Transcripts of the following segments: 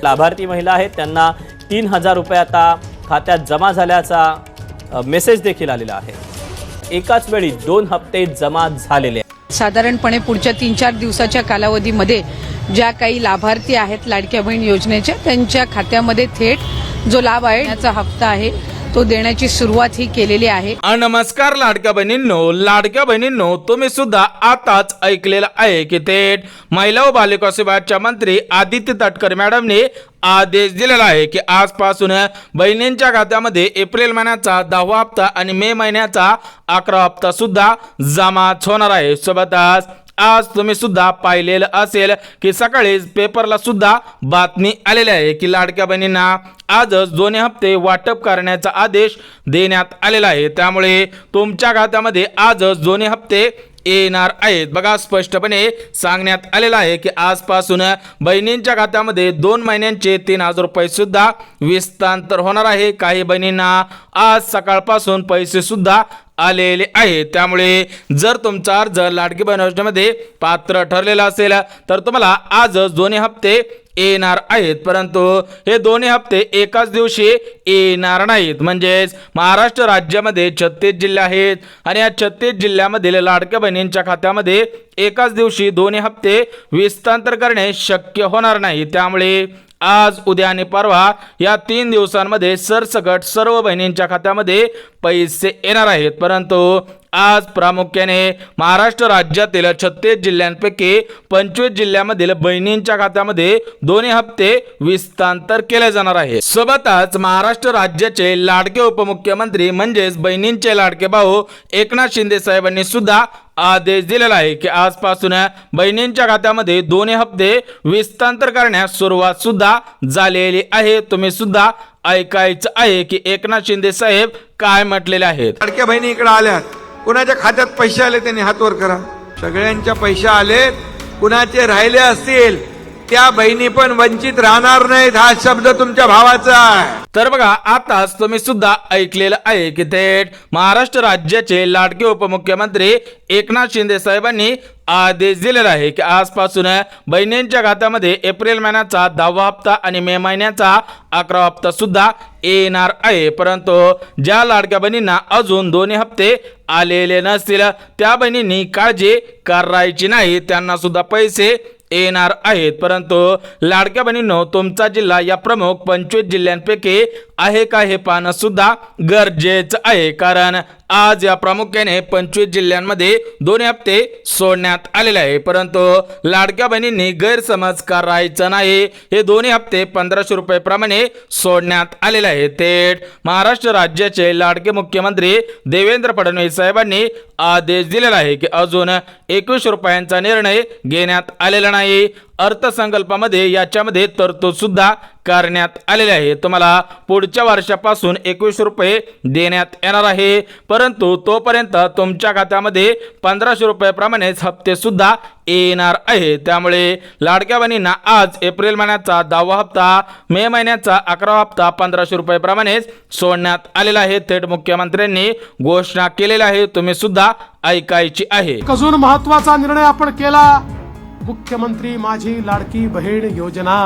लाभार्थी महिला आहेत त्यांना 3000 रुपये आता खात्यात जमा झाल्याचा मेसेज देखील आलेला आहे। एकाच वेळी 2 हप्ते जमा झालेले आहेत। साधारणपणे पुढच्या 3-4 दिवसाच्या कालावधीमध्ये ज्या काही लाभार्थी आहेत लाडक्या बहीण योजनेच्या त्यांच्या खात्यामध्ये थेट जो लाभ आहे त्याचा हप्ता आहे तो देण्याची सुरुवात ही केलेली आहे। नमस्कार लाडक्या बहिणींनो, तुम्ही सुद्धा आताच ऐकलेलं आहे की थेट महिला व बालिका विभागाच्या मंत्री आदित्य तटकरे मॅडमने आदेश दिलेला आहे की आजपासून बहिणींच्या खात्यामध्ये एप्रिल महिन्याचा 10वा हप्ता आणि मे महिन्याचा 11वा हप्ता सुद्धा जमाच होणार आहे। सोबतच आज तुम्ही सुद्धा पाहिलेलं असेल की सकाळी पेपरला सुद्धा बातमी आलेली आहे की लाडक्या बहिणींना आजच दोन्ही हप्ते वाटप करण्याचा आदेश देण्यात आलेला आहे। त्यामुळे तुमच्या खात्यामध्ये आजच दोन्ही हप्ते येणार आहेत। बघा, स्पष्टपणे सांगण्यात आलेलं आहे की आजपासून बहिणींच्या खात्यामध्ये 2 महिन्यांचे 3000 रुपये सुद्धा विस्तांतर होणार आहे। काही बहिणींना आज सकाळपासून पैसे सुद्धा आलेले आहेत। त्यामुळे जर तुमचा अर्ज लाडकी बहीण योजनेमध्ये पात्र ठरलेला असेल तर तुम्हाला आजच दोन्ही हप्ते येणार आहेत, परंतु हे दोन्ही हप्ते एकाच दिवशी येणार नाहीत। म्हणजेच महाराष्ट्र राज्यामध्ये 36 जिल्हे आहेत आणि या 36 जिल्ह्यामधील लाडक्या बहिणींच्या खात्यामध्ये एकाच दिवशी दोन्ही हप्ते विस्तांतर करणे शक्य होणार नाही। त्यामुळे आज, उद्या आणि परवा या 3 दिवसांमध्ये सरसकट सर्व बहिणींच्या खात्यामध्ये पैसे येणार आहेत। परंतु आज प्रामुख्याने महाराष्ट्र राज्यातील 36 जिल्ह्यांपैकी 25 जिल्ह्यामधील बहिणींच्या खात्यामध्ये दोन्ही हप्ते विस्तांतर केले जाणार आहे। सोबतच महाराष्ट्र राज्याचे लाडके उपमुख्यमंत्री म्हणजेच बहिणींचे लाडके भाऊ एकनाथ शिंदे साहेबांनी सुद्धा आदेश दिलेला आहे की आजपासून बहिणींच्या खात्यामध्ये दोन्ही हप्ते विस्तांतर करण्यास सुरुवात सुद्धा झालेली आहे। तुम्ही सुद्धा ऐकायचं आहे की एकनाथ शिंदे साहेब काय म्हटलेले आहेत। लाडक्या बहिणी इकडे आल्यात, कुणाच्या खात्यात पैसे आले त्यांनी हात वर करा। सगळ्यांच्या पैसे आले, कुणाचे राहिले असतील त्या बहिणी पण वंचित राहणार नाहीत, हा शब्द तुमच्या भावाचा आहे। तर बघा, आताच तुम्ही सुद्धा ऐकलेलं आहे की थेट महाराष्ट्र राज्याचे लाडके उपमुख्यमंत्री एकनाथ शिंदे साहेबांनी आदेश दिलेला आहे की आजपासून बहिणींच्या खात्यामध्ये एप्रिल महिन्याचा 10वा हप्ता आणि मे महिन्याचा 11वा हप्ता सुद्धा येणार आहे। परंतु ज्या लाडक्या बहिणींना अजून दोन्ही हप्ते आलेले नसतील त्या बहिणींनी काळजी करायची नाही, त्यांना सुद्धा पैसे येणार आहेत। परंतु लाडक्या बहिणींनो, तुमचा जिल्हा या प्रमुख 25 जिल्ह्यांपैकी आहे का हे पाहणं सुद्धा गरजेचं आहे, कारण आज या प्रामुख्याने 25 जिल्ह्यांमध्ये दोन्ही हप्ते सोडण्यात आलेले आहे। परंतु लाडक्या बहिणींनी गैरसमज करायचा नाही, हे दोन्ही हप्ते 1500 रुपये प्रमाणे सोडण्यात आलेले आहे। थेट महाराष्ट्र राज्याचे लाडके मुख्यमंत्री देवेंद्र फडणवीस साहेबांनी आदेश दिलेला आहे की अजून 21 रुपयांचा निर्णय घेण्यात आलेला नाही। अर्थसंकल्पामध्ये याच्यामध्ये तरतूद सुद्धा करण्यात आलेले आहे। तुम्हाला पुढच्या वर्षापासून 21 रुपये देण्यात येणार आहे, परंतु तोपर्यंत तुमच्या खात्यामध्ये 1500 रुपये प्रमाणेच हप्ते सुद्धा येणार आहे। त्यामुळे लाडक्या बहिणींना आज एप्रिल महिन्याचा 10वा हप्ता, मे महिन्याचा 11वा हप्ता 1500 रुपये प्रमाणेच सोडण्यात आलेला आहे। थेट मुख्यमंत्र्यांनी घोषणा केलेली आहे, तुम्ही सुद्धा ऐकायची आहे। अजून महत्त्वाचा निर्णय आपण केला, मुख्यमंत्री माझी लाडकी बहीण योजना।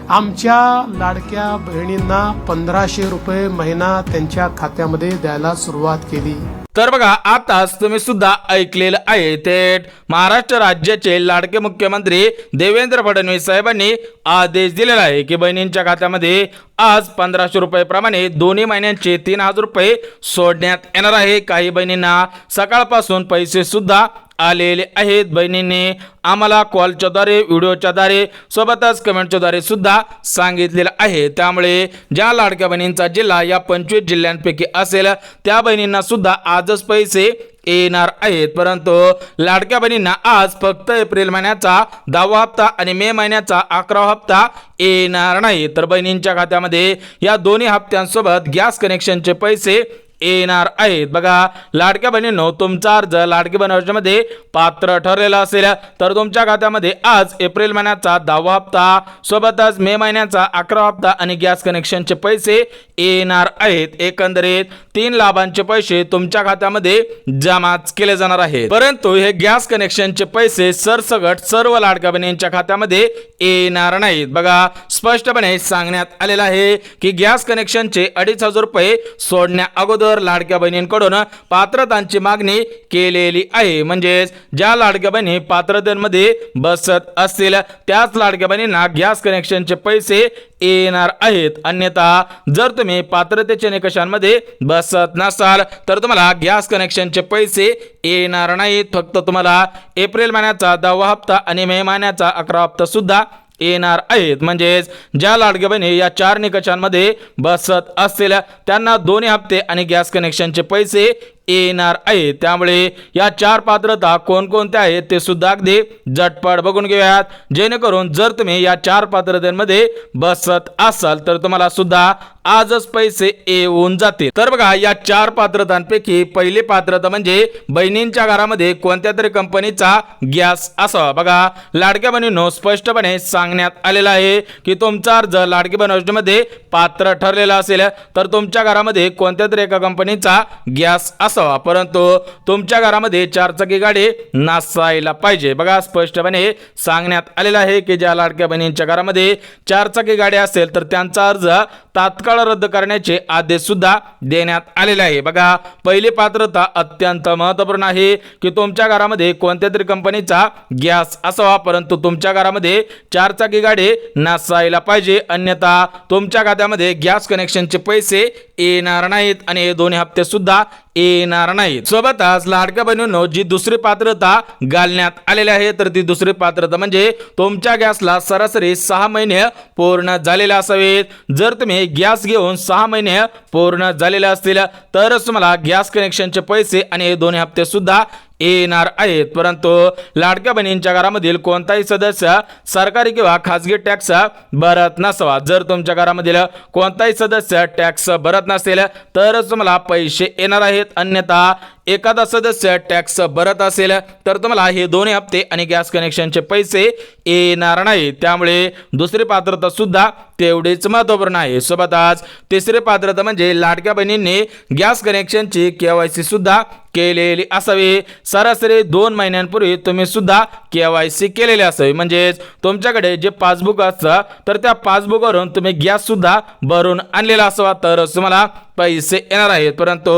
आमच्या लाडक्या बहिणींना 1500 रुपये महिना त्यांच्या खात्यामध्ये द्यायला सुरुवात केली। तर बघा, आताच तुम्ही सुद्धा ऐकलेलं आहे, थेट महाराष्ट्र राज्याचे लाडके मुख्यमंत्री देवेंद्र फडणवीस साहेबांनी आदेश दिलेला आहे की बहिणींच्या खात्यामध्ये आज 1500 रुपये प्रमाणे दोन्ही महिन्यांचे 3000 रुपये सोडण्यात येणार आहे। काही बहिणींना सकाळपासून पैसे सुद्धा आलेले आहेत। बहिणींनी आम्हाला कॉलच्या द्वारे, व्हिडिओच्या द्वारे, सोबतच कमेंटच्या द्वारे सुद्धा सांगितलेलं आहे। त्यामुळे ज्या लाडक्या बहिणींचा जिल्हा या 25 जिल्ह्यांपैकी असेल त्या बहिणींना सुद्धा आजच पैसे येणार आहेत। परंतु लाडक्या बहिणींना आज फक्त एप्रिल महिन्याचा 10वा हप्ता आणि मे महिन्याचा 11वा हप्ता येणार नाही, तर बहिणींच्या खात्यामध्ये या दोन्ही हप्त्यांसोबत गॅस कनेक्शनचे पैसे येणार आहेत. बघा लाडक्या बहिणींनो, तुमचा अर्ज लाडकी बहीण योजनेमध्ये पात्र ठरलेला असेल तर तुमच्या खात्यामध्ये आज एप्रिल महिन्याचा 10वा हप्ता, सोबतच मे महिन्याचा 11वा हप्ता आणि गॅस कनेक्शनचे पैसे येणार आहेत. एकंदरीत 3 लाभांचे पैसे तुमच्या खात्यामध्ये जमा केले जाणार आहेत. परंतु हे गॅस कनेक्शनचे पैसे सरसकट सर्व लाडक्या बहिणींच्या खात्यामध्ये येणार नाहीत. बघा स्पष्टपणे सांगण्यात आलेलं आहे की गॅस कनेक्शनचे 2,500 रुपये सोडण्या अगोदर लाडक्या बहिणींकडून पात्रतांची मागणी केलेली आहे. म्हणजेच ज्या लाडक्या बहिणी पात्रतेमध्ये बसत असतील त्याच लाडक्या बहिणींना गॅस कनेक्शनचे पैसे येणार आहेत. अन्यथा जर तुम्ही पात्रतेच्या निकषांमध्ये बसत नसाल तर तुम्हाला गॅस कनेक्शनचे पैसे येणार नाहीत. फक्त तुम्हाला एप्रिल महिन्याचा 10वा हप्ता आणि मे महिन्याचा 11वा हप्ता सुद्धा येणार आहेत. म्हणजेच ज्या लाडक्या बहिणी या 4 निकषांमध्ये बसत असतील त्यांना दोन्ही हप्ते आणि गॅस कनेक्शनचे पैसे येणार आहेत. त्यामुळे या 4 पात्रता कोणकोणत्या आहेत ते सुद्धा अगदी झटपट बघून घेऊयात, जेणेकरून जर तुम्ही या 4 पात्रतेमध्ये बसत असाल तर तुम्हाला सुद्धा आजच पैसे येऊन जातील. तर बघा या 4 पात्रतांपैकी पहिली पात्रता म्हणजे बहिणींच्या घरामध्ये कोणत्या तरी कंपनीचा गॅस असावा. बघा लाडक्या बहिणींनो, स्पष्टपणे सांगण्यात आलेलं आहे की तुमचा अर्ज लाडकी बहीण योजनेमध्ये पात्र ठरलेला असेल तर तुमच्या घरामध्ये कोणत्या तरी एका कंपनीचा गॅस असावा, परंतु तुमच्या घरामध्ये 4 चाकी गाडी नसायला पाहिजे. बघा स्पष्टपणे सांगण्यात आलेलं आहे की ज्या लाडक्या बहिणींच्या घरामध्ये 4 चाकी गाडी असेल तर त्यांचा अर्ज तात्काळ रद्द करण्याचे आदेश सुद्धा देण्यात आलेले आहे. बघा पहिली पात्रता अत्यंत महत्त्वपूर्ण आहे की तुमच्या घरामध्ये कोणत्या तरी कंपनीचा गॅस असावा, परंतु तुमच्या घरामध्ये 4 चाकी गाडी नसायला पाहिजे. अन्यथा तुमच्या खात्यामध्ये गॅस कनेक्शनचे पैसे येणार नाहीत आणि हे दोन्ही हप्ते सुद्धा येणार नाहीत. सोबतच लाडक्या बहिणींनो, जी दुसरी पात्रता घालण्यात आलेली आहे तर ती दुसरी पात्रता म्हणजे तुमच्या गॅसला सरासरी 6 महिने पूर्ण झालेले असावेत. जर तुम्ही गॅस घेऊन 6 महिने पूर्ण झालेले असतील तरच तुम्हाला गॅस कनेक्शनचे पैसे आणि हे दोन्ही हप्ते सुद्धा येणार आहेत. परंतु लाडक्या बहिणींच्या घरामधील कोणताही सदस्य सरकारी किंवा खासगी टॅक्स भरत नसावा. जर तुमच्या घरामधील कोणताही सदस्य टॅक्स भरत नसेल तरच तुम्हाला पैसे येणार आहेत. अन्यथा एखादा सदस्य टॅक्स भरत असेल तर तुम्हाला हे दोन्ही हप्ते आणि गॅस कनेक्शनचे पैसे येणार नाही. त्यामुळे दुसरी पात्रता सुद्धा तेवढीच महत्त्वपूर्ण आहे. सोबतच तिसरी पात्रता म्हणजे लाडक्या बहिणींनी गॅस कनेक्शनची KYC सुद्धा केलेली असावी. सरासरी 2 महिन्यांपूर्वी तुम्ही सुद्धा KYC केलेले असावे. म्हणजेच तुमच्याकडे जे पासबुक असतं तर त्या पासबुकवरून तुम्ही गॅस सुद्धा भरून आणलेला असावा तरच तुम्हाला पैसे येणार आहेत. परंतु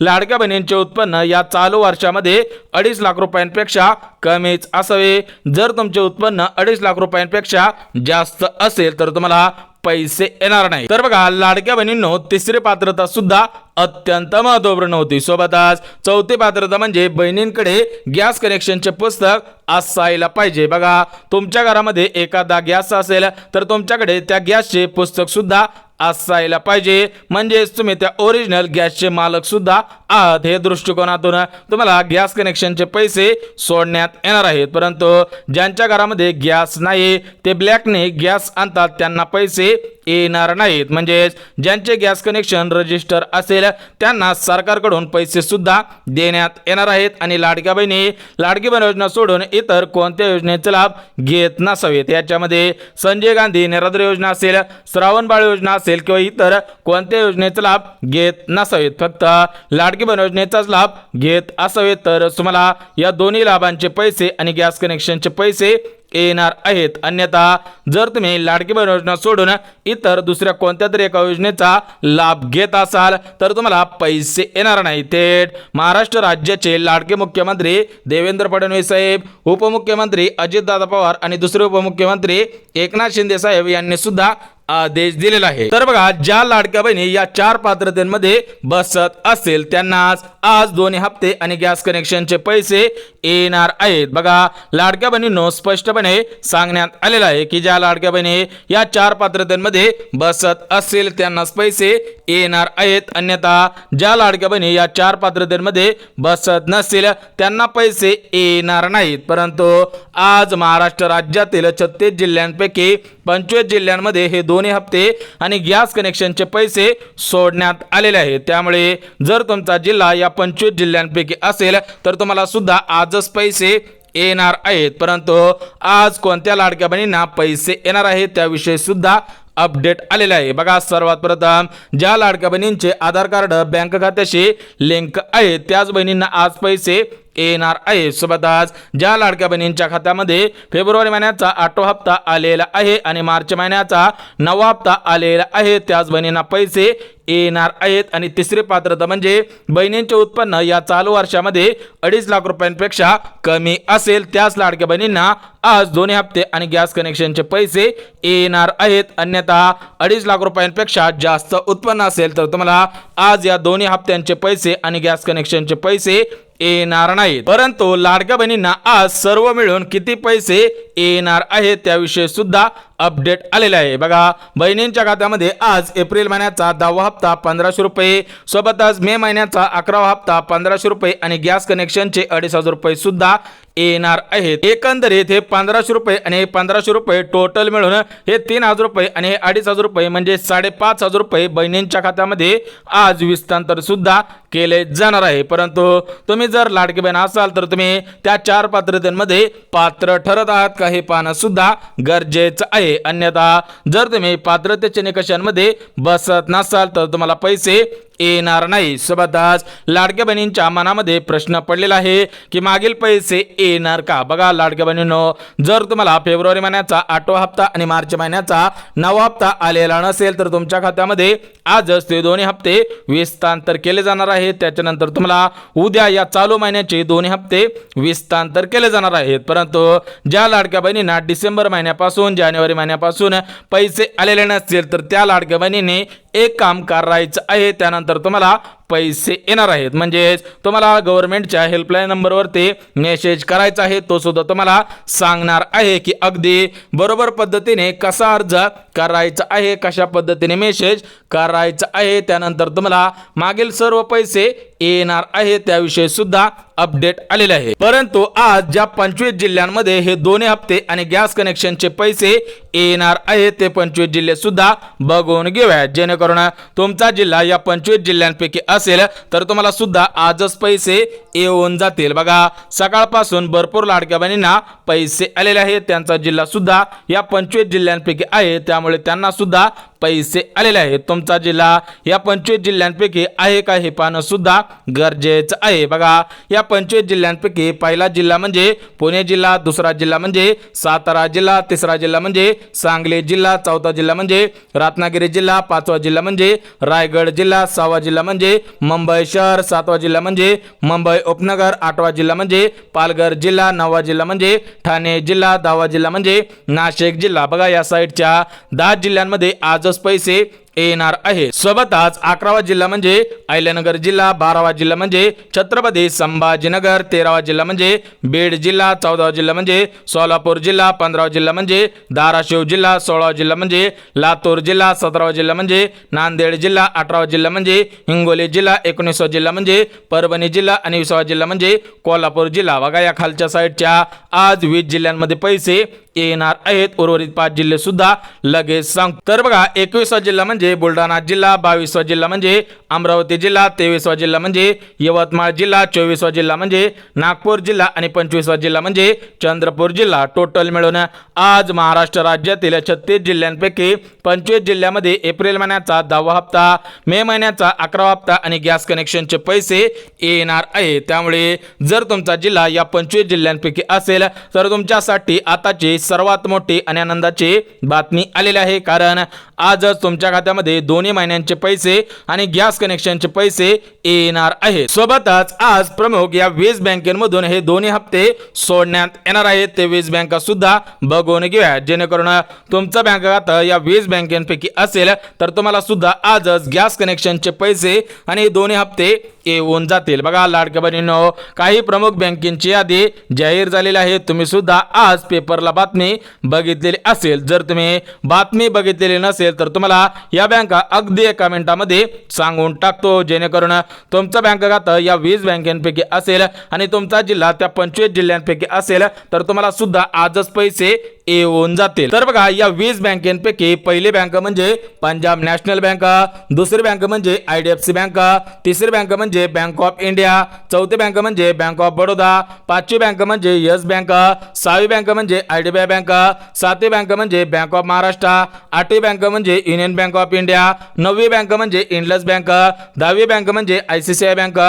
लाडक्या बहिणींचे उत्पन्न या चालू वर्षामध्ये 2.5 लाख रुपयांपेक्षा कमीच असावे. जर तुमचे उत्पन्न 2.5 लाख रुपयांपेक्षा जास्त असेल तर तुम्हाला पैसे येणार नाही. तर बघा लाडक्या बहिणींनो, तिसरी पात्रता सुद्धा अत्यंत महत्त्वपूर्ण होती. सोबतच चौथी पात्रता म्हणजे बहिणींकडे गॅस कनेक्शनचे पुस्तक असायला पाहिजे. बघा तुमच्या घरामध्ये एखादा गॅस असेल तर तुमच्याकडे त्या गॅसचे पुस्तक सुद्धा असायला पाहिजे. म्हणजेच तुम्ही त्या ओरिजिनल गॅसचे मालक सुद्धा आहात. हे दृष्टिकोनातून तुम्हाला गॅस कनेक्शनचे पैसे सोडण्यात येणार आहेत. परंतु ज्यांच्या घरामध्ये गॅस नाही ते ब्लॅकने गॅस आणतात त्यांना पैसे येणार नाहीत. म्हणजेच ज्यांचे गॅस कनेक्शन रजिस्टर असेल त्यांना सरकारकडून पैसे सुद्धा देण्यात येणार आहेत. आणि लाडक्या बहिणी लाडकी बहीण योजना सोडून इतर कोणत्या योजनेचा लाभ घेत नसावेत. याच्यामध्ये संजय गांधी निराधार योजना असेल, श्रावण बाळ योजना असेल किंवा इतर कोणत्या योजनेचा लाभ घेत नसावेत. फक्त लाडकी बहीण योजनेचाच लाभ घेत असावेत तर तुम्हाला या दोन्ही लाभांचे पैसे आणि गॅस कनेक्शनचे पैसे येणार आहेत. अन्यथा जर तुम्ही लाडकी बहीण योजना सोडून इतर दुसऱ्या कोणत्या तरी एका योजनेचा लाभ घेत असाल तर तुम्हाला पैसे येणार नाही. थेट महाराष्ट्र राज्याचे लाडके मुख्यमंत्री देवेंद्र फडणवीस साहेब, उपमुख्यमंत्री अजितदादा पवार आणि दुसरे उपमुख्यमंत्री एकनाथ शिंदे साहेब यांनी सुद्धा आदेश दिलेला आहे. तर बघा ज्या लाडक्या बहिणी या 4 पात्रतेमध्ये बसत असेल त्यांनाच आज दोन्ही हप्ते आणि गॅस कनेक्शनचे पैसे येणार आहेत. बघा लाडक्या बहिणींनो, स्पष्टपणे सांगण्यात आलेलं आहे की ज्या लाडक्या बहिणी या 4 पात्रतेमध्ये बसत असेल त्यांनाच पैसे येणार आहेत. अन्यथा ज्या लाडक्या बहिणी या 4 पात्रतेमध्ये बसत नसेल त्यांना पैसे येणार नाहीत. परंतु आज महाराष्ट्र राज्यातील 36 जिल्ह्यांपैकी 25 जिल्ह्यांमध्ये हे दोन्ही दोन्ही हप्ते आणि गॅस कनेक्शनचे पैसे सोडण्यात आलेले आहेत। त्यामुळे जर तुमचा जिल्हा या 25 जिल्ह्यांपैकी असेल तर तुम्हाला सुद्धा आजच पैसे येणार आहेत। परंतु आज कोणत्या लाडक्या बहिणींना पैसे येणार आहेत त्याविषयी सुद्धा अपडेट आलेला आहे। बघा, सर्वात प्रथम ज्या लाडक्या बहिणींचे आधार कार्ड बँक खात्याशी लिंक आहे त्याच बहिणींना आज पैसे येणार आहे। सोबतच ज्या लाडक्या बहिणींच्या खात्यामध्ये फेब्रुवारी महिन्याचा 8वा हप्ता आलेला आहे आणि मार्च महिन्याचा 9वा हप्ता आलेला आहे त्याच बहिणींना पैसे येणार आहेत। आणि तिसरी पात्रता म्हणजे बहिणींचे उत्पन्न या चालू वर्षामध्ये 2.5 लाख रुपयांपेक्षा कमी असेल त्याच लाडक्या बहिणींना आज दोन्ही हप्ते आणि गॅस कनेक्शनचे पैसे येणार आहेत। अन्यथा 2.5 लाख रुपयांपेक्षा जास्त उत्पन्न असेल तर तुम्हाला आज या दोन्ही हप्त्यांचे पैसे आणि गॅस कनेक्शनचे पैसे येणार नाहीत। परंतु लाडक्या बहिणींना आज सर्व मिळून किती पैसे येणार आहेत त्याविषयी सुद्धा अपडेट आलेला आहे। बघा, बहिणींच्या खात्यामध्ये आज एप्रिल महिन्याचा 10वा हप्ता 1500 रुपये, सोबतच मे महिन्याचा 11वा हप्ता 1500 रुपये आणि गॅस कनेक्शनचे 2,500 रुपये सुद्धा येणार आहेत। एकंदरीत हे 1500 रुपये आणि 1500 रुपये टोटल मिळून हे 3,000 रुपये आणि 2,500 रुपये म्हणजे 5,500 रुपये बहिणींच्या खात्यामध्ये आज विस्तांतर सुद्धा केले जाणार आहे। परंतु तुम्ही जर लाडकी बहीण असाल तर तुम्ही त्या 4 पात्रतेमध्ये पात्र ठरत आहात का हे पाहणं सुद्धा गरजेचं आहे। अन्यथा जर तुम्ही पात्रतेच्या निकषांमध्ये बसत नसाल तर तुम्हाला पैसे येणार नाही। सोबतच लाडक्या बहिणींच्या मनामध्ये प्रश्न पडलेला आहे की मागील पैसे येणार का। बघा लाडक्या बहिणींनो, जर तुम्हाला फेब्रुवारी महिन्याचा 8वा हप्ता आणि मार्च महिन्याचा 9वा हप्ता आलेला नसेल तर तुमच्या खात्यामध्ये आजच ते दोन्ही हप्ते विस्तांतर केले जाणार आहेत। त्याच्यानंतर तुम्हाला उद्या या चालू महिन्याचे दोन्ही हप्ते विस्तांतर केले जाणार आहेत। परंतु ज्या लाडक्या बहिणींना डिसेंबर महिन्यापासून जानेवारी महिन्यापासून पैसे आलेले नसतील तर त्या लाडक्या बहिणींनी एक काम करायचं आहे, त्यानंतर तुम्हाला पैसे येणार आहेत। म्हणजेच तुम्हाला गव्हर्नमेंटच्या हेल्पलाईन नंबरवरती मेसेज करायचा आहे, तो सुद्धा तुम्हाला सांगणार आहे की अगदी बरोबर पद्धतीने कसा अर्ज करायचा आहे, कशा पद्धतीने मेसेज करायचा आहे, त्यानंतर तुम्हाला मागील सर्व पैसे येणार आहे त्याविषयी सुद्धा अपडेट आलेले आहे। परंतु आज ज्या 25 जिल्ह्यांमध्ये हे दोन्ही हप्ते आणि गॅस कनेक्शनचे पैसे येणार आहेत ते 25 जिल्हे सुद्धा बघून घेऊया, जेणेकरून तुमचा जिल्हा या 25 जिल्ह्यांपैकी असेल तर तुम्हाला सुद्धा आजच पैसे येऊन जातील। बघा, सकाळपासून भरपूर लाडक्या बहिणींना पैसे आलेले आहेत, त्यांचा जिल्हा सुद्धा या 25 जिल्ह्यांपैकी आहे त्यामुळे त्यांना सुद्धा पैसे आलेले आहेत। तुमचा जिल्हा या 25 जिल्ह्यांपैकी आहे का हे पाहणं सुद्धा गरजेचं आहे। बघा, या 25 जिल्ह्यांपैकी पहिला जिल्हा म्हणजे पुणे जिल्हा, दुसरा जिल्हा म्हणजे सातारा जिल्हा, तिसरा जिल्हा म्हणजे सांगली जिल्हा, चौथा जिल्हा म्हणजे रत्नागिरी जिल्हा, पाचवा जिल्हा म्हणजे रायगड जिल्हा, 6वा जिल्हा म्हणजे मुंबई शहर, 7वा जिल्हा म्हणजे मुंबई उपनगर, 8वा जिल्हा म्हणजे पालघर जिल्हा, 9वा जिल्हा म्हणजे ठाणे जिल्हा, 10वा जिल्हा म्हणजे नाशिक जिल्हा। बघा, या साईडच्या 10 जिल्ह्यांमध्ये आजच पैसे येणार आहे। सोबतच 11वा जिल्हा म्हणजे अहिल्यानगर जिल्हा, 12वा जिल्हा म्हणजे छत्रपती संभाजीनगर, 13वा जिल्हा म्हणजे बीड जिल्हा, 14वा जिल्हा म्हणजे सोलापूर जिल्हा, 15वा जिल्हा म्हणजे धाराशिव जिल्हा, 16वा जिल्हा म्हणजे लातूर जिल्हा, 17वा जिल्हा म्हणजे नांदेड जिल्हा, 18वा जिल्हा म्हणजे हिंगोली जिल्हा, 19वा जिल्हा म्हणजे परभणी जिल्हा आणि 20वा जिल्हा म्हणजे कोल्हापूर जिल्हा। बघा, या खालच्या साईडच्या आज 20 जिल्ह्यांमध्ये पैसे येणार आहेत। उर्वरित 5 जिल्हे सुद्धा लगेच सांग। तर बघा, 21वा जिल्हा म्हणजे बुलढाणा जिल्हा, 22वा जिल्हा म्हणजे अमरावती जिल्हा, 23वा जिल्हा म्हणजे यवतमाळ जिल्हा, 24वा जिल्हा म्हणजे नागपूर जिल्हा आणि 25वा जिल्हा म्हणजे चंद्रपूर जिल्हा। टोटल मिळून आज महाराष्ट्र राज्यातील 36 जिल्ह्यांपैकी 25 जिल्ह्यामध्ये एप्रिल महिन्याचा 10वा हप्ता, मे महिन्याचा 11वा हप्ता आणि गॅस कनेक्शनचे पैसे येणार आहे। त्यामुळे जर तुमचा जिल्हा या 25 जिल्ह्यांपैकी असेल तर तुमच्यासाठी आताची सर्वात मोठी आणि आनंदाची बातमी आलेली आहे, कारण आजच तुमच्या खात्यामध्ये दोन्ही महिन्यांचे पैसे आणि गॅस कनेक्शनचे पैसे येणार आहेत। सोबतच आज प्रमुख या 20 बँकेमधून हे दोन्ही हप्ते सोडण्यात येणार आहेत, ते 20 बँका सुद्धा बघून घेऊया, जेणेकरून तुमचं बँक खातं या 20 बँकेपैकी असेल तर तुम्हाला सुद्धा आजच गॅस कनेक्शनचे पैसे आणि दोन्ही हप्ते येऊन जातील। बघा लाडक्या बहिणींनो, काही प्रमुख बँकेची यादी जाहीर झालेली आहे, तुम्ही सुद्धा आज पेपरला बातमी बघितलेली असेल। जर तुम्ही बातमी बघितलेली नसेल असेल तर तुम्हाला या बँका अगदी एका मिनिटामध्ये सांगून टाकतो, जेणेकरून तुमचं बँक खातं या 20 बँकांपैकी असेल आणि तुमचा जिल्हा त्या 25 जिल्ह्यांपैकी असेल तर तुम्हाला सुद्धा आजच पैसे येऊन जातील. तर बघा, या 20 बँकांपैकी पहिली बँक म्हणजे पंजाब नॅशनल बँक, दुसरी बँक म्हणजे IDFC बँक, तिसरी बँक म्हणजे बँक ऑफ इंडिया, चौथी बँक म्हणजे बँक ऑफ बडोदा, पाचवी बँक म्हणजे येस बँक, सहावी बँक म्हणजे IDBI बँक, सातवी बँक म्हणजे बँक ऑफ महाराष्ट्र, आठवी बँक म्हणजे युनियन बँक ऑफ इंडिया, नववी बँक म्हणजे इंडस बँक, 10वी बँक म्हणजे ICICI बँक,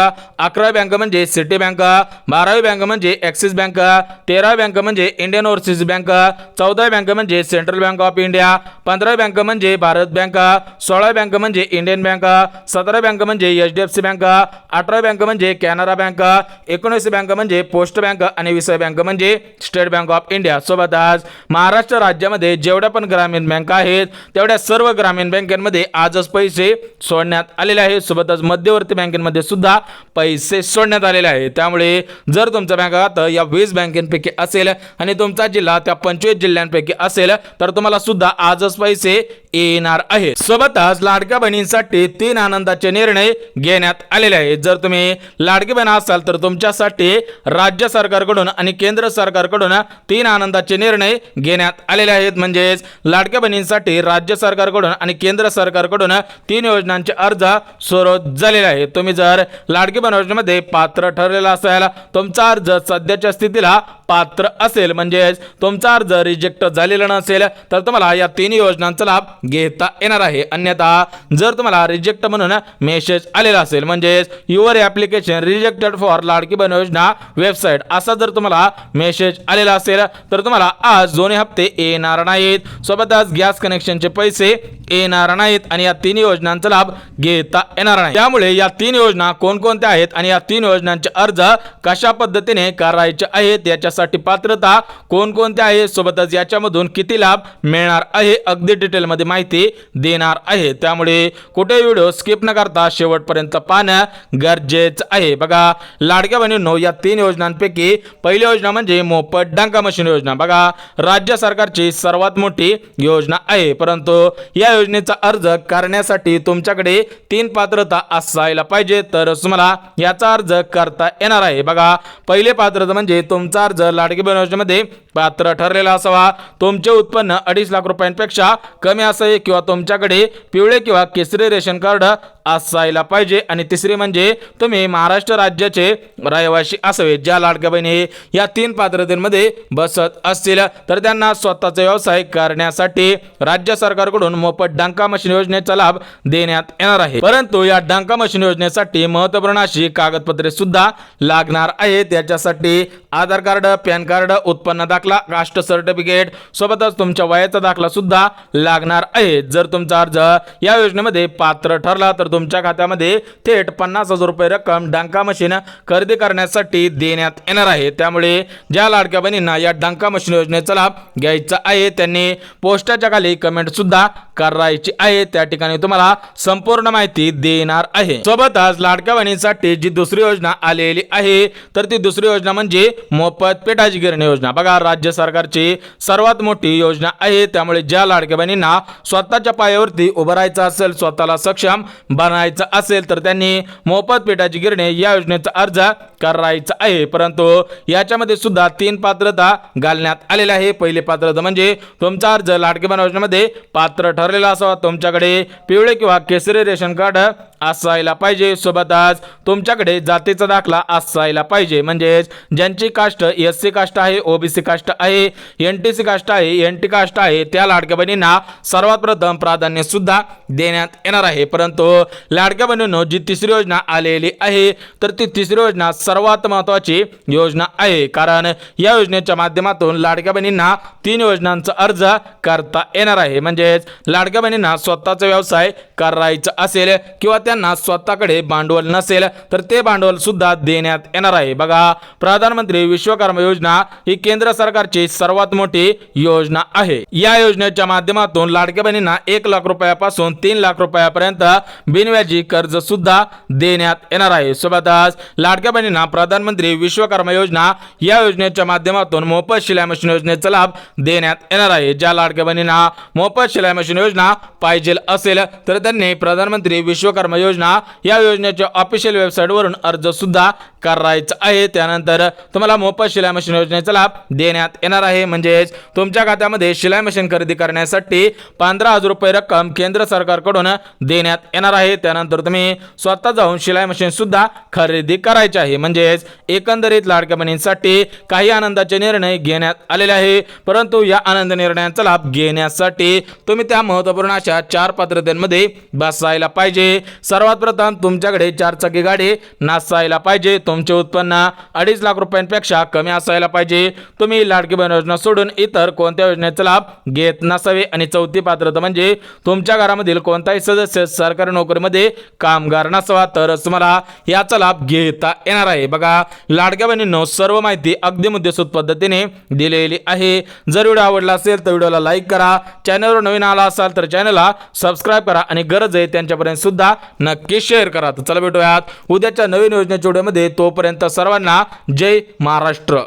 11वी बँक म्हणजे सिटी बँक, 12वी बँक म्हणजे ॲक्सिस बँक, 13वी बँक म्हणजे इंडियन ओव्हरसीज बँक, 14वी बँक म्हणजे सेंट्रल बँक ऑफ इंडिया, 15वी बँक म्हणजे भारत बँक, 16वी बँक म्हणजे इंडियन बँक, 17वी बँक म्हणजे HDFC बँक, 18वी बँक म्हणजे कॅनरा बँक, 19वी बँक म्हणजे पोस्ट बँक आणि 20वी बँक म्हणजे स्टेट बँक ऑफ इंडिया. सोबतच महाराष्ट्र राज्यामध्ये जेवढ्या पण ग्रामीण बँका आहेत तेवढ्या सर्व ग्रामीण बँकांमध्ये आजच पैसे सोडण्यात आलेले आहेत. सोबतच मध्यवर्ती बँकांमध्ये सुद्धा पैसे सोडण्यात आलेले आहेत. त्यामुळे जर तुमचं बँक खातं या 20 बँकांपैकी असेल आणि तुमचा जिल्हा त्या 25 जिल्ह्यांपैकी असेल तर तुम्हाला सुद्धा आजच पैसे येणार आहे. सोबतच लाडक्या बहिणींसाठी 3 आनंदाचे निर्णय घेण्यात आलेले आहेत. जर तुम्ही लाडकी बहीण असाल तर तुमच्यासाठी राज्य सरकारकडून आणि केंद्र सरकारकडून 3 आनंदाचे निर्णय घेण्यात आलेले आहेत. म्हणजेच लाडक्या बहिणींसाठी राज्य सरकारकडून आणि केंद्र सरकारकडून 3 योजनांचे अर्ज सुरू झालेले आहेत. तुम्ही जर लाडकी बहीण योजनेमध्ये पात्र ठरलेला असाल, तुमचा अर्ज सध्याच्या स्थितीला पात्र असेल, म्हणजेच तुमचा अर्ज रिजेक्ट झालेला नसेल तर तुम्हाला या 3 योजनांचा लाभ घेता येणार आहे. अन्यथा जर तुम्हाला रिजेक्ट म्हणून मेसेज आलेला असेल, म्हणजेच your application rejected for Ladki Bahin योजना वेबसाईट असा जर तुम्हाला मेसेज आलेला असेल तर तुम्हाला आज दोन्ही हप्ते येणार नाहीत. सोबतच गॅस कनेक्शनचे पैसे येणार नाहीत आणि या 3 योजनांचा लाभ घेता येणार नाही. त्यामुळे या 3 योजना कोणकोणत्या आहेत आणि या 3 योजनांचे अर्ज कशा पद्धतीने करायचे आहेत, याच्यासाठी पात्रता कोणकोणत्या आहे, सोबतच याच्यामधून किती लाभ मिळणार आहे, अगदी डिटेलमध्ये माहिती देणार आहे. त्यामुळे कुठे व्हिडिओ स्किप न करता शेवटपर्यंत पाहणं गरजेचं आहे. बघा लाडक्या बहिणींनो, या 3 योजनांपैकी पहिली योजना म्हणजे मोफत डांका मशीन योजना. बघा राज्य सरकारची सर्वात मोठी योजना आहे, परंतु या योजनेचा अर्ज करण्यासाठी तुमच्याकडे 3 पात्रता असायला पाहिजे तर तुम्हाला याचा अर्ज करता येणार आहे. बघा पहिले पात्रता म्हणजे तुमचा अर्ज लाडकी बहीण योजनेमध्ये पात्र ठरलेला असावा, तुमचे उत्पन्न 2.5 लाख रुपयांपेक्षा कमी असावे किंवा तुमच्याकडे पिवळे किंवा केसरी रेशन कार्ड असायला पाहिजे आणि तिसरी म्हणजे तुम्ही महाराष्ट्र राज्याचे रहिवासी असावे. ज्या लाडक्या बहिणी या 3 पात्रतेमध्ये बसत असतील तर त्यांना स्वतःचा व्यवसाय करण्यासाठी राज्य सरकारकडून मोफत डांका मशीन योजनेचा लाभ देण्यात येणार आहे. परंतु या डांका मशीन योजनेसाठी महत्त्वपूर्ण अशी कागदपत्रे सुद्धा लागणार आहेत. त्याच्यासाठी आधार कार्ड, पॅन कार्ड, उत्पन्न दाखला, कास्ट सर्टिफिकेट सोबतच तुमच्या वयाचा दाखला सुद्धा लागणार आहे. जर तुमचा अर्ज या योजनेमध्ये पात्र ठरला तर तुमच्या खात्यामध्ये थेट 50,000 रुपये रक्कम डांका मशीन खरेदी करण्यासाठी देण्यात येणार आहे. त्यामुळे ज्या लाडक्या बहिणींना या डांका मशीन योजनेचा लाभ घ्यायचा आहे त्यांनी पोस्टाच्या खाली कमेंट सुद्धा करायची आहे. त्या ठिकाणी तुम्हाला संपूर्ण माहिती देणार आहे. सोबतच लाडक्या बहिणींसाठी जी दुसरी योजना आलेली आहे तर ती दुसरी योजना म्हणजे मोफत पेटाची गिरणी योजना. बघा राज्य सरकारची सर्वात मोठी योजना आहे. त्यामुळे ज्या लाडक्या बहिणींना स्वतःच्या पायावरती उभं राहायचं असेल, स्वतःला सक्षम बनायचं असेल तर त्यांनी मोफत पेटाची गिरणी या योजनेचा अर्ज करायचा आहे. परंतु याच्यामध्ये सुद्धा 3 पात्रता घालण्यात आलेल्या आहे. पहिली पात्रता म्हणजे तुमचा अर्ज लाडकी बहीण योजनेमध्ये पात्र ठरलेला असावा, तुमच्याकडे पिवळे किंवा केसरी रेशन कार्ड असायला पाहिजे, सोबतच तुमच्याकडे जातीचा दाखला असायला पाहिजे. म्हणजेच ज्यांची कास्ट SC कास्ट आहे, OBC कास्ट आहे, NTC कास्ट आहे, NT कास्ट आहे त्या लाडक्या बहिणींना सर्वात प्रथम प्राधान्य सुद्धा देण्यात येणार आहे. परंतु लाडक्या बहिणींनो, जी तिसरी योजना आलेली आहे तर ती तिसरी योजना सर्वात महत्त्वाची योजना आहे, कारण या योजनेच्या माध्यमातून लाडक्या बहिणींना 3 योजनांचा अर्ज करता येणार आहे. म्हणजेच लाडक्या बहिणींना स्वतःचा व्यवसाय करायचा असेल किंवा त्यांना स्वतःकडे भांडवल नसेल तर ते भांडवल सुद्धा देण्यात येणार आहे. बघा प्रधानमंत्री विश्वकर्मा योजना ही केंद्र सरकारची सर्वात मोठी योजना आहे. या योजनेच्या माध्यमातून लाडक्या बहिणींना 1 लाख रुपयापासून 3 लाख रुपयापर्यंत बिनव्याजी कर्ज सुद्धा देण्यात येणार आहे. सोबतच लाडक्या बहिणींना योजना, प्रधानमंत्री विश्वकर्मा योजना या योजनेच्या माध्यमातून मोफत शिलाई मशीन योजनेचा लाभ देण्यात येणार आहे. ज्या लाडक्या बहिणींना मोफत शिलाई मशीन योजना पाहिजे असेल तर त्यांनी प्रधानमंत्री विश्वकर्मा योजना या योजनेच्या ऑफिशियल वेबसाईटवरून अर्ज सुद्धा करायचा आहे. त्यानंतर तुम्हाला मोफत शिलाई मशीन योजनेचा लाभ देण्यात येणार आहे. म्हणजेच तुमच्या खात्यामध्ये शिलाई मशीन खरेदी करण्यासाठी 15,000 रुपये रक्कम केंद्र सरकारकडून देण्यात येणार आहे. त्यानंतर तुम्ही स्वतः जाऊन शिलाई मशीन सुद्धा खरेदी करायची आहे. म्हणजेच एकंदरीत लाडक्या बहिणींसाठी काही आनंदाचे निर्णय घेण्यात आलेले आहे. परंतु या आनंद निर्णयांचा लाभ घेण्यासाठी तुम्ही त्या महत्त्वपूर्ण अशा 4 पात्रतेमध्ये बसायला पाहिजे. सर्वात प्रथम तुमच्याकडे 4 चाकी गाडी नसायला पाहिजे. तुमचे उत्पन्न 2.5 लाख रुपयांपेक्षा कमी असायला पाहिजे. तुम्ही लाडकी बहीण योजना सोडून इतर कोणत्या योजनेचा लाभ घेत नसावे. आणि चौथी पात्रता म्हणजे तुमच्या घरामधील कोणताही सदस्य सरकारी नोकरीमध्ये कामगार नसावा, तरच तुम्हाला याचा लाभ घेता येणार आहे. बघा लाडक्या बहिणींनो, सर्व माहिती अगदी मुद्देसूद पद्धतीने दिलेली आहे. जर व्हिडिओ आवडला असेल तर व्हिडिओला लाईक करा. चॅनलवर नवीन आला असाल तर चॅनलला सबस्क्राईब करा आणि गरज आहे त्यांच्यापर्यंत सुद्धा नक्की शेअर करा. तर चला भेटूयात उद्याच्या नवीन योजनेच्या व्हिडिओमध्ये. तोपर्यंत सर्वांना जय महाराष्ट्र.